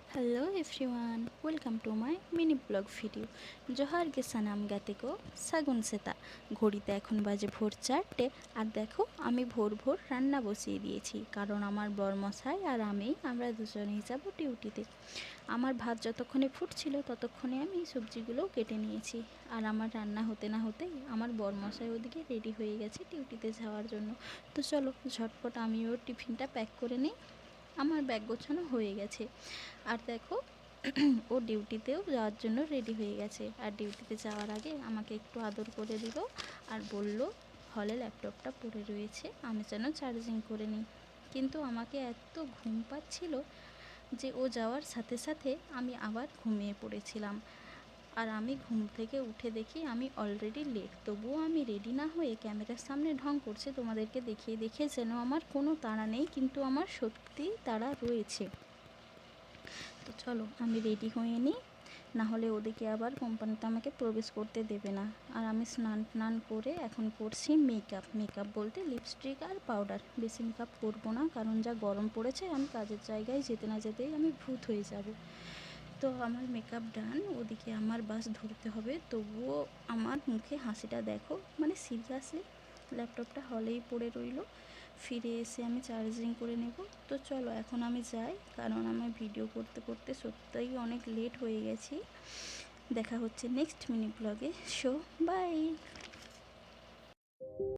Hello everyone, welcome to my mini blog video. Johar গে সানাম গাতেকো সাগুন সেতা। ঘড়িতে এখন বাজে ভোর 4টে। আর দেখো আমি ভোর ভোর রান্না বসিয়ে দিয়েছি, কারণ আমার বরমশাই আর আমরা দুজনেই যাব ডিউটিতে। আমার ভাত যতক্ষণে ফুটছিল ততক্ষণে আমি সবজিগুলোও কেটে নিয়েছি। আর আমার রান্না হতে না হতেই আমার বরমশাই ওদিকে রেডি হয়ে গেছে ডিউটিতে যাওয়ার জন্য। তো চলো ঝটপট আমি ওর টিফিনটা প্যাক করে নিই। আমার ব্যাগ গোছানো হয়ে গেছে। আর দেখো ও ডিউটিতেও যাওয়ার জন্য রেডি হয়ে গেছে। আর ডিউটিতে যাওয়ার আগে আমাকে একটু আদর করে দিল আর বলল হলে ল্যাপটপটা পড়ে রয়েছে, আমি যেন চার্জিং করে নিই। কিন্তু আমাকে এত ঘুম পাচ্ছিল যে ও যাওয়ার সাথে সাথে আমি আবার ঘুমিয়ে পড়েছিলাম। আর আমি ঘুম থেকে উঠে দেখি আমি অলরেডি লেট, তবুও আমি রেডি না হয়ে ক্যামেরার সামনে ঢং করছে তোমাদেরকে দেখিয়ে দেখিয়ে, যেন আমার কোনো তাড়া নেই, কিন্তু আমার সত্যিই তাড়া রয়েছে। তো চলো আমি রেডি হয়ে নিই, নাহলে ওদিকে আবার কোম্পানিতে আমাকে প্রবেশ করতে দেবে না। আর আমি স্নান টান করে এখন করছি মেকআপ বলতে লিপস্টিক আর পাউডার। বেশি মেকআপ করবো না, কারণ যা গরম পড়েছে আমি কাজের জায়গায় যেতে না যেতেই আমি ভূত হয়ে যাব। তো আমার মেকআপ ডান, ওদিকে আমার বাস ধরতে হবে, তবুও আমার মুখে হাসিটা দেখো, মানে সিরিয়াসলি ল্যাপটপটা হলেই পড়ে রইলো। ফিরে এসে আমি চার্জিং করে নেব। তো চলো এখন আমি যাই, কারণ আমার ভিডিও করতে করতে সত্যিই অনেক লেট হয়ে গেছি। দেখা হচ্ছে নেক্সট মিনি ব্লগে। So by.